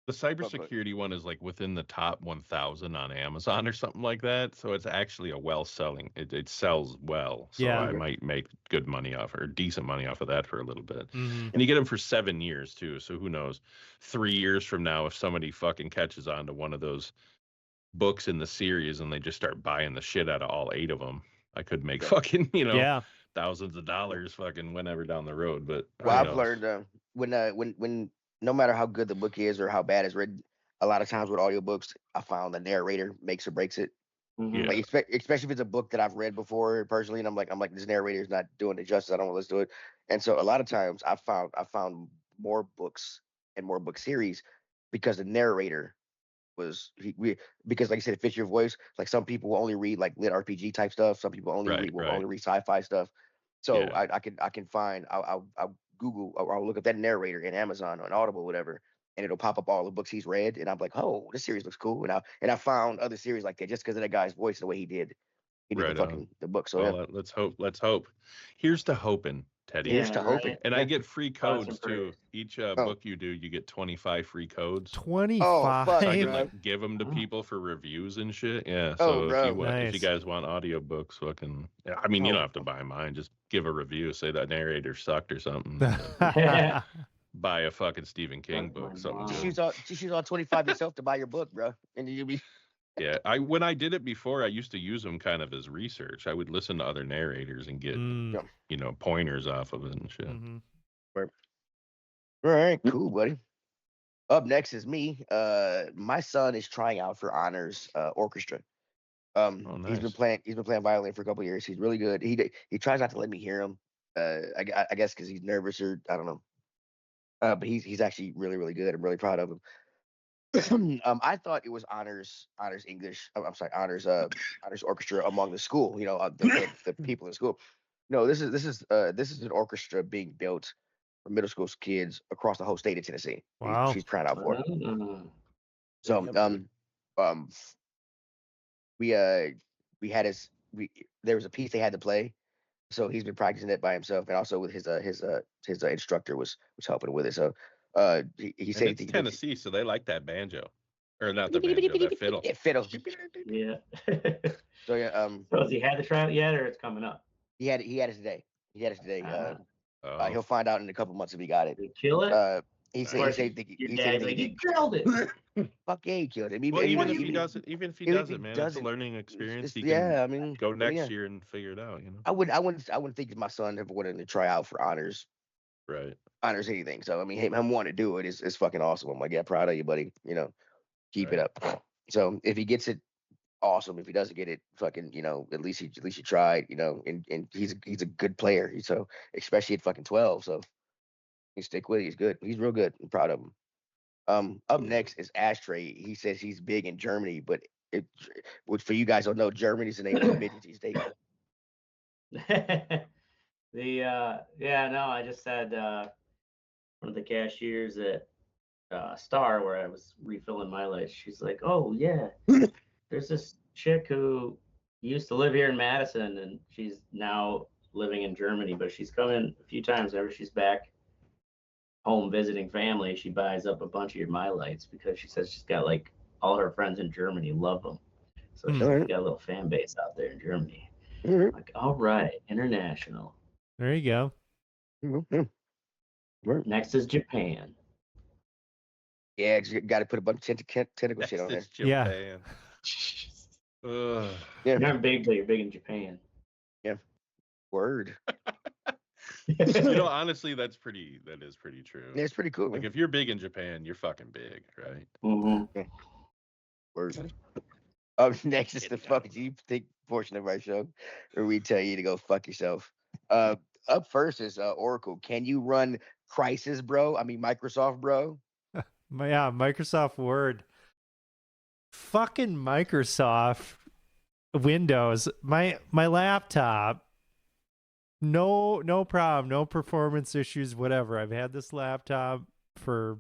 Speaker 3: the cybersecurity one is like within the top 1,000 on Amazon or something like that. So it's actually a well-selling. It sells well. So
Speaker 2: Yeah.
Speaker 3: I might make good money off or decent money off of that for a little bit.
Speaker 2: Mm-hmm.
Speaker 3: And you get them for 7 years too. So who knows? 3 years from now, if somebody fucking catches on to one of those books in the series and they just start buying the shit out of all 8 of them, I could make fucking thousands of dollars fucking whenever down the road. But
Speaker 1: I've learned when no matter how good the book is or how bad it's written, a lot of times with audiobooks, I found the narrator makes or breaks it.
Speaker 4: Mm-hmm.
Speaker 1: Like especially if it's a book that I've read before personally, and I'm like this narrator is not doing it justice. I don't want to listen to it. And so a lot of times I found more books and more book series because the narrator was because like I said, it fits your voice. Like some people will only read like lit RPG type stuff. Some people only only read sci-fi stuff. So I can find I'll Google or I'll look up that narrator in Amazon or on Audible, whatever, and it'll pop up all the books he's read, and I'm like, oh, this series looks cool. And I found other series like that just because of that guy's voice, the way he did the book. So
Speaker 3: well, let's hope. Here's to hoping, Teddy.
Speaker 1: Here's to hoping.
Speaker 3: And I get free codes too. Each book you do, you get 25 free codes.
Speaker 2: 25.
Speaker 1: Oh, fuck,
Speaker 3: so I can like give them to people for reviews and shit. Yeah. So if you guys want audiobooks, fucking. I mean, you don't have to buy mine. Just give a review. Say that narrator sucked or something. Buy a fucking Stephen King book. Something.
Speaker 1: She shoots on 25 yourself to buy your book, bro, and you'll be.
Speaker 3: Yeah, when I did it before, I used to use them kind of as research. I would listen to other narrators and get pointers off of it and shit.
Speaker 2: Mm-hmm.
Speaker 1: Right. All right, cool, buddy. Up next is me. My son is trying out for honors orchestra.
Speaker 3: Nice.
Speaker 1: He's been playing violin for a couple of years. He's really good. He tries not to let me hear him. I guess because he's nervous or I don't know. But he's actually really, really good. I'm really proud of him. I thought it was honors English. I'm sorry, honors orchestra among the school. The people in school. No, this is an orchestra being built for middle school kids across the whole state of Tennessee.
Speaker 2: Wow.
Speaker 1: She's trying out for it. So there was a piece they had to play, so he's been practicing it by himself, and also with his instructor was helping with it. So he said
Speaker 3: it's Tennessee, so they like that banjo, or not the banjo, that fiddle.
Speaker 1: Yeah, fiddle.
Speaker 4: Yeah.
Speaker 1: So yeah.
Speaker 4: So has he had the tryout yet, or it's coming up?
Speaker 1: He had it today. He'll find out in a couple months if he got it.
Speaker 4: Did he kill it?
Speaker 1: He said
Speaker 4: he killed it.
Speaker 1: Fuck yeah, he killed it.
Speaker 3: Well, even if he does it, man, it's a learning experience. He can go next year and figure it out.
Speaker 1: I wouldn't think my son ever wanted to try out for honors.
Speaker 3: Right.
Speaker 1: Honors anything. So I mean, him wanting to do it is fucking awesome. I'm like, yeah, proud of you, buddy. Keep it up. So if he gets it awesome. If he doesn't get it, fucking, at least he tried, and he's a good player. So especially at fucking 12. So he stick with it. He's good. He's real good. I'm proud of him. Up next is Ashtray. He says he's big in Germany, but which for you guys don't know, Germany's the name of the midget he's dating.
Speaker 4: I just had one of the cashiers at Star where I was refilling my lights. She's like, "Oh yeah, there's this chick who used to live here in Madison, and she's now living in Germany, but she's come in a few times. Whenever she's back home visiting family, she buys up a bunch of your My Lights because she says she's got like all her friends in Germany love them. So she's got a little fan base out there in Germany." Like, all right, international.
Speaker 2: There you
Speaker 1: go.
Speaker 4: Next is Japan.
Speaker 1: Yeah, you got to put a bunch of tentacle shit on there.
Speaker 3: Japan.
Speaker 4: You're not big, but you're big in Japan.
Speaker 1: Yeah. Word.
Speaker 3: Honestly, that is pretty true.
Speaker 1: Yeah, it's pretty cool.
Speaker 3: Like, if you're big in Japan, you're fucking big, right?
Speaker 4: Mm-hmm.
Speaker 1: Yeah. Word. Next is the fuck you think portion of our show, where we tell you to go fuck yourself. Up first is Oracle. Can you run Crisis, bro? I mean Microsoft, bro.
Speaker 2: Yeah, Microsoft Word. Fucking Microsoft Windows. My laptop. No problem. No performance issues, whatever. I've had this laptop for,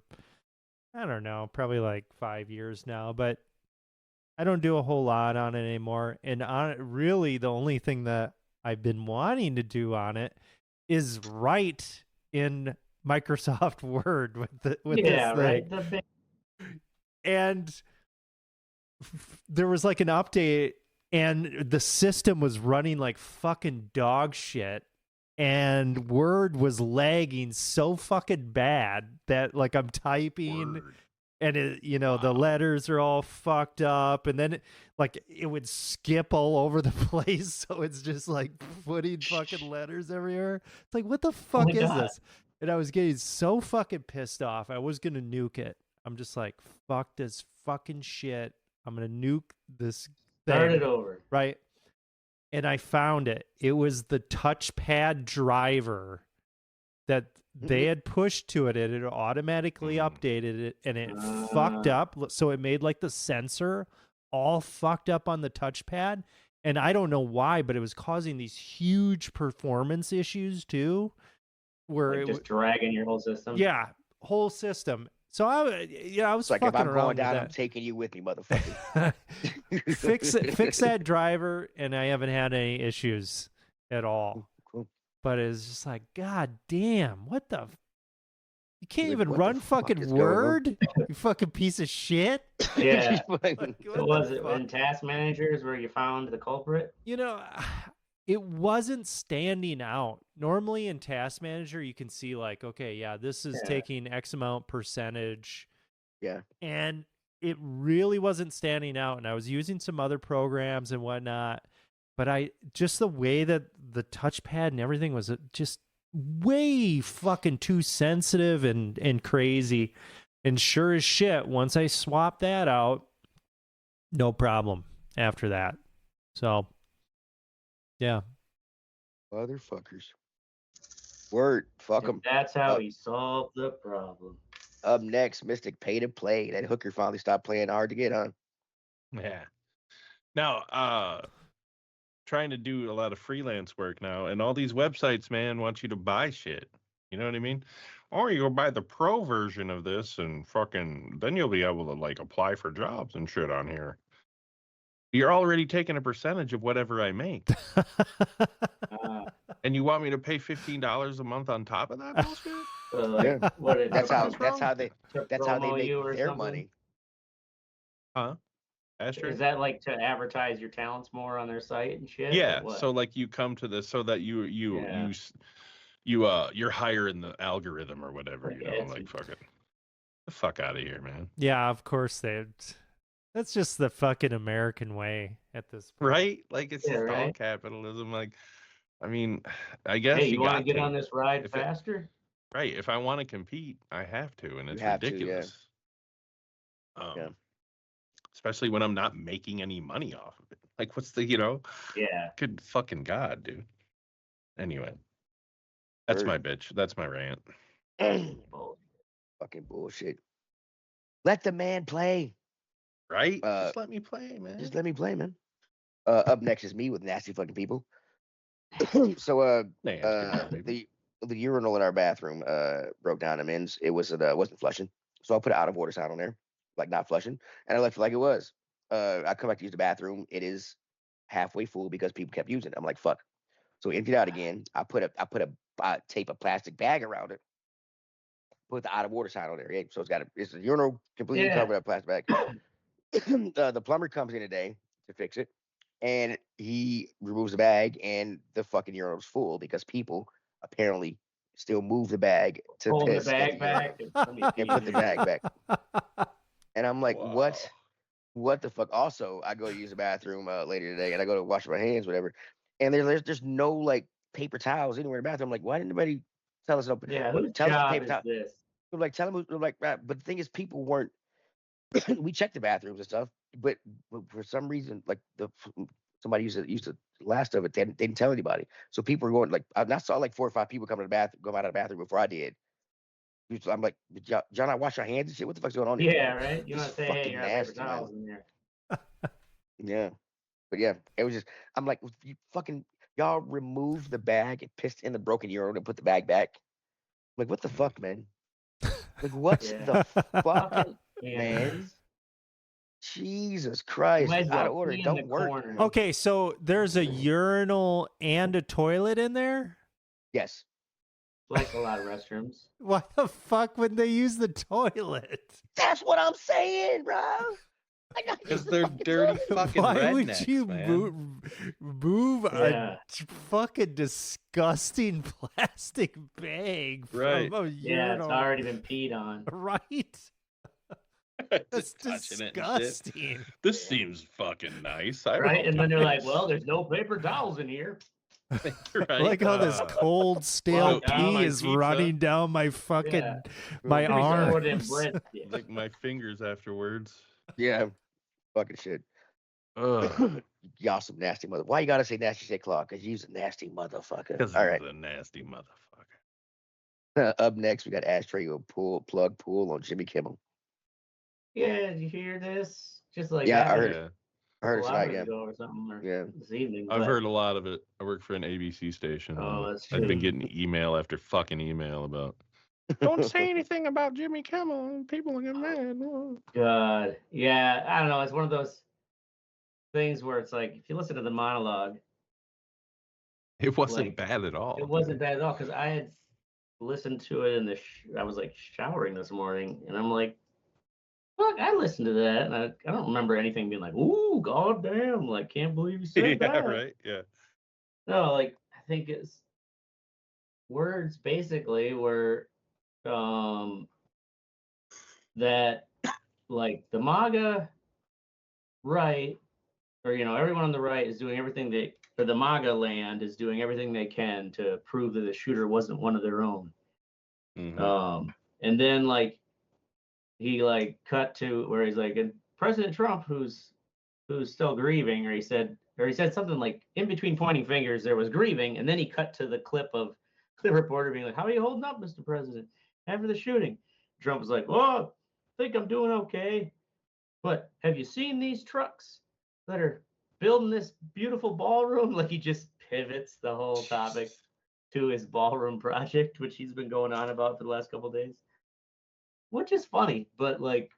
Speaker 2: I don't know, probably like 5 years now, but I don't do a whole lot on it anymore. And really the only thing that I've been wanting to do on it is write in Microsoft Word with this thing.
Speaker 4: Right.
Speaker 2: And there was like an update, and the system was running like fucking dog shit, and Word was lagging so fucking bad that like I'm typing.
Speaker 3: Word.
Speaker 2: And it, the letters are all fucked up, and then it would skip all over the place, so it's just like putting fucking letters everywhere. It's like, what the fuck is this? And I was getting so fucking pissed off. I was gonna nuke it. I'm just like, fuck this fucking shit. I'm gonna nuke this thing.
Speaker 4: Start it over.
Speaker 2: Right. And I found it. It was the touchpad driver that they had pushed to it, and it automatically updated it, and it fucked up. So it made like the sensor all fucked up on the touchpad. And I don't know why, but it was causing these huge performance issues too. Where
Speaker 4: like just dragging your whole system.
Speaker 2: Yeah, whole system. So I was
Speaker 1: like,
Speaker 2: fucking
Speaker 1: if I'm
Speaker 2: around
Speaker 1: going down,
Speaker 2: with
Speaker 1: I'm taking you with me, motherfucker.
Speaker 2: fix that driver, and I haven't had any issues at all.
Speaker 1: Cool.
Speaker 2: But it's just like, God damn, what the? You can't
Speaker 1: Like,
Speaker 2: even
Speaker 1: what
Speaker 2: run
Speaker 1: the fuck
Speaker 2: fucking
Speaker 1: is going on?
Speaker 2: Word, you fucking piece of shit.
Speaker 4: Yeah.
Speaker 2: Like,
Speaker 4: So was it in Task Managers where you found the culprit?
Speaker 2: It wasn't standing out. Normally in Task Manager, you can see like, okay, yeah, this is taking X amount percentage.
Speaker 1: Yeah.
Speaker 2: And it really wasn't standing out. And I was using some other programs and whatnot, but just the way that the touchpad and everything was just way fucking too sensitive and crazy. And sure as shit, once I swapped that out, no problem after that. So, yeah.
Speaker 1: Motherfuckers. Word. Fuck them.
Speaker 4: That's how he solved the problem.
Speaker 1: Up next, Mystic Pay to Play. That hooker finally stopped playing hard to get on.
Speaker 3: Yeah. Now, trying to do a lot of freelance work now, and all these websites, man, want you to buy shit. You know what I mean? Or you go buy the pro version of this, and fucking then you'll be able to like apply for jobs and shit on here. You're already taking a percentage of whatever I make. And you want me to pay $15 a month on top of that bullshit?
Speaker 1: That's how they make their money.
Speaker 3: Huh? Astrid?
Speaker 4: Is that like to advertise your talents more on their site and shit?
Speaker 3: Yeah. So like you come to this so that you're higher in the algorithm or whatever, like fuck it. The fuck out of here, man.
Speaker 2: Yeah, of course that's just the fucking American way at this point.
Speaker 3: Right? Like it's just all capitalism. Like, I mean, I guess
Speaker 4: you want to get on this ride faster?
Speaker 3: Right. If I want to compete, I have to, and it's ridiculous. especially when I'm not making any money off of it. Like, what's the,
Speaker 4: Yeah.
Speaker 3: good fucking God, dude. Anyway, that's
Speaker 1: Word.
Speaker 3: my bitch. That's my rant.
Speaker 1: Fucking bullshit. Let the man play.
Speaker 3: Right? Just let me play, man.
Speaker 1: Just let me play, man. Up next is me with nasty fucking people. So the urinal in our bathroom broke down in men's. It wasn't flushing. So I put an out of order sign on there, like not flushing, and I left it like it was. I come back to use the bathroom. It is halfway full because people kept using it. I'm like, fuck. So we emptied it out again. I put a tape a plastic bag around it. Put the out of order sign on there. Yeah, so it's a urinal completely covered up plastic bag. The plumber comes in today to fix it, and he removes the bag, and the fucking urinal's full because people apparently still move the bag to
Speaker 4: Hold the
Speaker 1: piss
Speaker 4: bag back
Speaker 1: and put the bag back. And I'm like,
Speaker 3: Wow.
Speaker 1: what the fuck? Also, I go to use the bathroom later today, and I go to wash my hands, whatever. And there's no like paper towels anywhere in the bathroom. I'm like, why didn't anybody tell us to open?
Speaker 4: Yeah,
Speaker 1: Well,
Speaker 4: whose
Speaker 1: tell us the
Speaker 4: job
Speaker 1: paper
Speaker 4: is
Speaker 1: towel.
Speaker 4: this?
Speaker 1: I'm like, tell them, like, but the thing is, people weren't. We checked the bathrooms and stuff, but for some reason, like somebody used the last of it. They didn't tell anybody, so people were going like I saw like 4 or 5 people come out of the bathroom before I did. I'm like, John, I wash your hands and shit. What the fuck's going on here?
Speaker 4: Yeah, right. You
Speaker 1: It's
Speaker 4: want to say, hey,
Speaker 1: fucking
Speaker 4: you're out of paper
Speaker 1: nasty, man.
Speaker 4: towels in there.
Speaker 1: Yeah, but yeah, it was just. I'm like, you fucking y'all removed the bag and pissed in the broken urinal and put the bag back. I'm like, what the fuck, man? Like, what the fuck,
Speaker 4: Fucking
Speaker 1: man?
Speaker 4: animals.
Speaker 1: Jesus
Speaker 4: You
Speaker 1: Christ!
Speaker 4: might as
Speaker 1: Out of
Speaker 4: well
Speaker 1: order,
Speaker 4: pee
Speaker 1: it
Speaker 4: in the
Speaker 1: don't work.
Speaker 4: corner.
Speaker 2: Okay, so there's a urinal and a toilet in there?
Speaker 1: Yes.
Speaker 4: Like a lot of restrooms.
Speaker 2: Why the fuck would they use the toilet?
Speaker 1: That's what I'm saying, bro.
Speaker 3: Because they're dirty fucking
Speaker 2: Why
Speaker 3: rednecks,
Speaker 2: would you
Speaker 3: man.
Speaker 2: move
Speaker 4: Yeah.
Speaker 2: a fucking disgusting plastic bag from
Speaker 3: Right.
Speaker 2: a
Speaker 4: Yeah, it's
Speaker 2: urinal?
Speaker 4: already been peed on.
Speaker 2: Right? That's
Speaker 3: Just touching it and shit.
Speaker 2: disgusting.
Speaker 3: This seems fucking nice. I
Speaker 4: Right?
Speaker 3: won't
Speaker 4: And then
Speaker 3: do
Speaker 4: they're like,
Speaker 3: this.
Speaker 4: well, there's no paper towels in here.
Speaker 3: Right?
Speaker 2: Like how this cold, stale
Speaker 4: down
Speaker 2: pee
Speaker 3: my
Speaker 2: is
Speaker 3: pizza.
Speaker 2: running down my fucking
Speaker 4: Yeah.
Speaker 2: my
Speaker 4: It's gonna be stored in
Speaker 2: arms.
Speaker 4: breadsticks.
Speaker 3: Lick my fingers afterwards.
Speaker 1: Yeah. Fucking shit.
Speaker 3: Ugh.
Speaker 1: Y'all some nasty mother. Why you gotta say nasty shit, Claw? Because you's a nasty motherfucker.
Speaker 3: Because
Speaker 1: All
Speaker 3: he's
Speaker 1: right.
Speaker 3: a nasty motherfucker.
Speaker 1: Up next, we got Ashtray plug pool on Jimmy Kimmel.
Speaker 4: Yeah, did you hear this? Just like
Speaker 1: Yeah, I
Speaker 4: happened
Speaker 1: heard
Speaker 4: a
Speaker 1: it. I heard it
Speaker 4: couple
Speaker 1: tonight.
Speaker 4: hours
Speaker 1: Yeah.
Speaker 4: ago or something, or
Speaker 1: Yeah.
Speaker 4: this evening.
Speaker 3: I've
Speaker 4: but-
Speaker 3: heard a lot of it. I work for an ABC station.
Speaker 4: Oh,
Speaker 3: and
Speaker 4: that's
Speaker 3: I've been
Speaker 4: true.
Speaker 3: getting email after fucking email about. Don't say anything about Jimmy Kimmel. People will get mad.
Speaker 4: God, yeah, I don't know. It's one of those things where it's like if you listen to the monologue,
Speaker 3: It wasn't
Speaker 4: Like,
Speaker 3: bad at all.
Speaker 4: it wasn't bad at all because I had listened to it in the. I was like showering this morning, and I'm like, "Fuck!" I listened to that, and I don't remember anything being like, "Ooh, goddamn!" Like, can't believe you said
Speaker 3: Yeah,
Speaker 4: that.
Speaker 3: right. Yeah.
Speaker 4: No, like I think it's words basically were that like the MAGA right, or everyone on the right is doing everything or the MAGA land is doing everything they can to prove that the shooter wasn't one of their own.
Speaker 3: Mhm.
Speaker 4: And then like he like cut to where he's like, and President Trump, who's still grieving, or he said something like in between pointing fingers there was grieving, and then he cut to the clip of the reporter being like, "How are you holding up, Mr. President, after the shooting?" Trump was like, "Oh, I think I'm doing okay, but have you seen these trucks that are building this beautiful ballroom?" Like he just pivots the whole topic to his ballroom project, which he's been going on about for the last couple of days, which is funny, but like,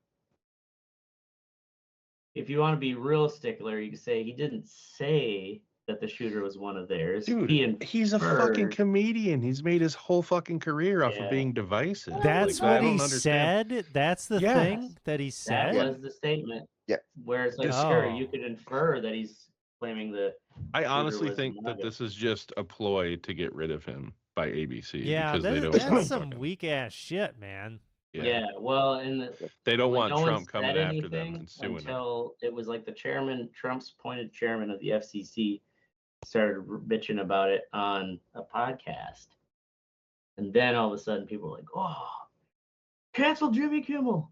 Speaker 4: if you want to be real stickler, you can say he didn't say that the shooter was one of theirs.
Speaker 3: Dude, he's a fucking comedian. He's made his whole fucking career off of being divisive.
Speaker 2: That's
Speaker 3: Like, I
Speaker 2: what
Speaker 3: don't
Speaker 2: he
Speaker 3: understand.
Speaker 2: said. That's the
Speaker 3: Yes.
Speaker 2: thing that he
Speaker 4: That
Speaker 2: said.
Speaker 4: was the statement.
Speaker 1: Yeah.
Speaker 4: Where it's like,
Speaker 2: Oh.
Speaker 4: sure, you could infer that he's claiming the.
Speaker 3: I honestly
Speaker 4: was
Speaker 3: think that
Speaker 4: MAGA.
Speaker 3: this is just a ploy to get rid of him by ABC.
Speaker 2: Yeah,
Speaker 3: because they don't
Speaker 2: that's
Speaker 3: want
Speaker 2: some
Speaker 3: fucking,
Speaker 2: weak ass shit, man.
Speaker 4: Yeah. Well, and
Speaker 3: they don't want
Speaker 4: no one
Speaker 3: Trump coming
Speaker 4: said
Speaker 3: after them
Speaker 4: anything
Speaker 3: and suing him.
Speaker 4: until it was like the chairman, Trump's appointed chairman of the FCC, started bitching about it on a podcast, and then all of a sudden people were like, "Oh, cancel Jimmy Kimmel."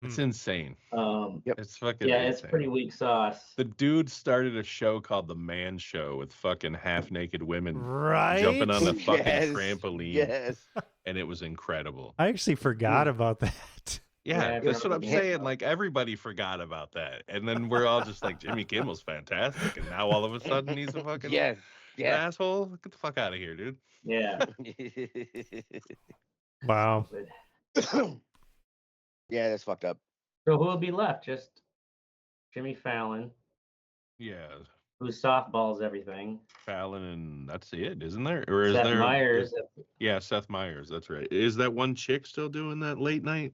Speaker 3: It's insane.
Speaker 1: Yep.
Speaker 3: It's fucking
Speaker 4: Yeah,
Speaker 3: insane.
Speaker 4: it's pretty weak sauce.
Speaker 3: The dude started a show called The Man Show with fucking half-naked women
Speaker 2: Right?
Speaker 3: jumping on a fucking
Speaker 1: Yes,
Speaker 3: trampoline,
Speaker 1: Yes.
Speaker 3: and it was incredible.
Speaker 2: I actually forgot about that.
Speaker 3: Yeah,
Speaker 4: Yeah,
Speaker 3: that's what I'm
Speaker 1: yeah.
Speaker 3: saying. Like, everybody forgot about that. And then we're all just like, Jimmy Kimmel's fantastic. And now all of a sudden he's a fucking
Speaker 1: Yeah.
Speaker 3: an
Speaker 1: Yeah.
Speaker 3: asshole. Get the fuck out of here, dude.
Speaker 4: Yeah.
Speaker 2: Wow.
Speaker 4: Stupid.
Speaker 1: Yeah, that's fucked up.
Speaker 4: So who will be left? Just Jimmy Fallon,
Speaker 3: Yeah,
Speaker 4: who softballs everything.
Speaker 3: Fallon, and that's it, isn't there? Or is
Speaker 4: Seth
Speaker 3: there?
Speaker 4: Meyers.
Speaker 3: Yeah, Seth Meyers. That's right. Is that one chick still doing that late night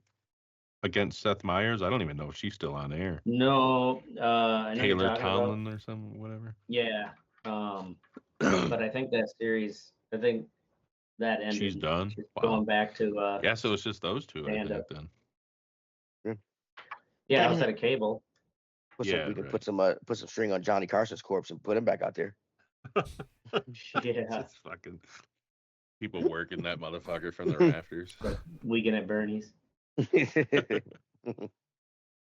Speaker 3: against Seth Meyers? I don't even know if she's still on air.
Speaker 4: No, I know you're
Speaker 3: Taylor
Speaker 4: talking about.
Speaker 3: Tomlin or something, whatever.
Speaker 4: Yeah. But I think that series, I think that ended.
Speaker 3: She's done.
Speaker 4: She's
Speaker 3: Wow.
Speaker 4: going back to
Speaker 3: Yeah, so it's just those two, I
Speaker 4: stand
Speaker 3: think,
Speaker 4: up.
Speaker 3: then.
Speaker 4: Yeah, outside of cable.
Speaker 1: We
Speaker 3: Yeah,
Speaker 1: can
Speaker 3: right.
Speaker 1: put some string on Johnny Carson's corpse and put him back out there.
Speaker 4: Yeah.
Speaker 3: Just fucking people working that motherfucker from the rafters.
Speaker 4: Weekend at Bernie's.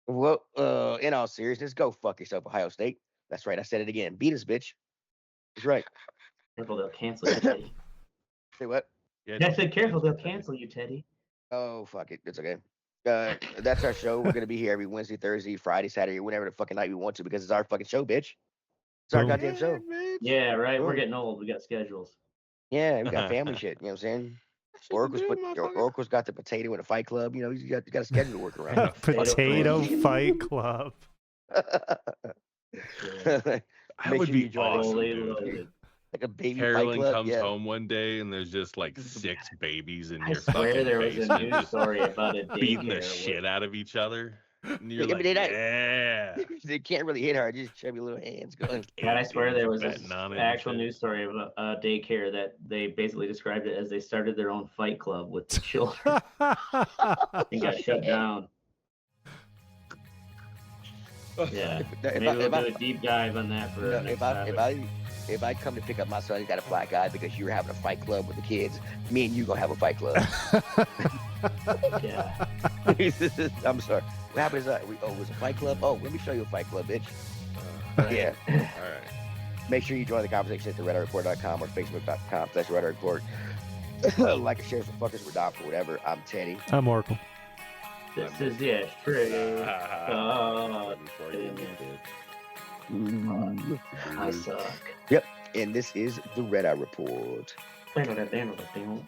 Speaker 1: Well, in all seriousness, go fuck yourself, Ohio State. That's right. I said it again. Beat us, bitch. That's right.
Speaker 4: Careful, they'll cancel you, Teddy.
Speaker 1: Say what?
Speaker 3: Yeah,
Speaker 4: I said, careful, they'll cancel you, Teddy.
Speaker 1: Oh, fuck it. It's okay. That's our show. We're gonna be here every Wednesday, Thursday, Friday, Saturday, whenever the fucking night we want to, because it's our fucking show, bitch. It's our
Speaker 2: Boom.
Speaker 1: goddamn show.
Speaker 4: Yeah, right. We're
Speaker 1: Boom.
Speaker 4: getting old. We got schedules.
Speaker 1: Yeah, we got family shit. You know what I'm saying? Oracle's got the potato in a fight club. You know, you got a schedule to work around.
Speaker 2: Potato Fight Club.
Speaker 4: Yeah.
Speaker 3: That
Speaker 1: Make
Speaker 3: would
Speaker 1: sure
Speaker 3: be
Speaker 1: you join
Speaker 3: awesome,
Speaker 4: Fully
Speaker 3: dude.
Speaker 4: loaded.
Speaker 1: like a baby fight
Speaker 3: Carolyn
Speaker 1: club.
Speaker 3: comes
Speaker 1: Yeah.
Speaker 3: home one day and there's just like 6 babies in
Speaker 4: I
Speaker 3: your
Speaker 4: swear
Speaker 3: fucking
Speaker 4: there was a
Speaker 3: basement
Speaker 4: news
Speaker 3: just
Speaker 4: story about a
Speaker 3: beating the
Speaker 4: daycare
Speaker 3: shit
Speaker 4: where-
Speaker 3: out of each other. And you're
Speaker 1: Yeah,
Speaker 3: like,
Speaker 1: but they-
Speaker 3: yeah.
Speaker 1: They can't really hit hard. Just chubby little hands going.
Speaker 4: God, I swear there was
Speaker 3: Betting
Speaker 4: an
Speaker 3: on it and
Speaker 4: actual
Speaker 3: shit.
Speaker 4: news story of a daycare that they basically described it as they started their own fight club with the children and got shut down. Yeah, maybe we'll do a deep dive on that for
Speaker 1: No,
Speaker 4: next
Speaker 1: if I come to pick up my son, he's got a black eye because you're having a fight club with the kids. Me and you gonna have a fight club.
Speaker 4: Yeah.
Speaker 1: I'm sorry. What happened is it was a fight club. Oh, let me show you a fight club, bitch. Yeah.
Speaker 3: All right.
Speaker 1: Make sure you join the conversation at theredareport.com or facebook.com/redareport. Like and share some fuckers with Doc or whatever. I'm Teddy.
Speaker 2: I'm Oracle.
Speaker 4: This is true.
Speaker 3: Before you get it.
Speaker 4: I suck.
Speaker 1: And this is the Red Eye Report.
Speaker 4: Bam, bam, bam, bam, bam.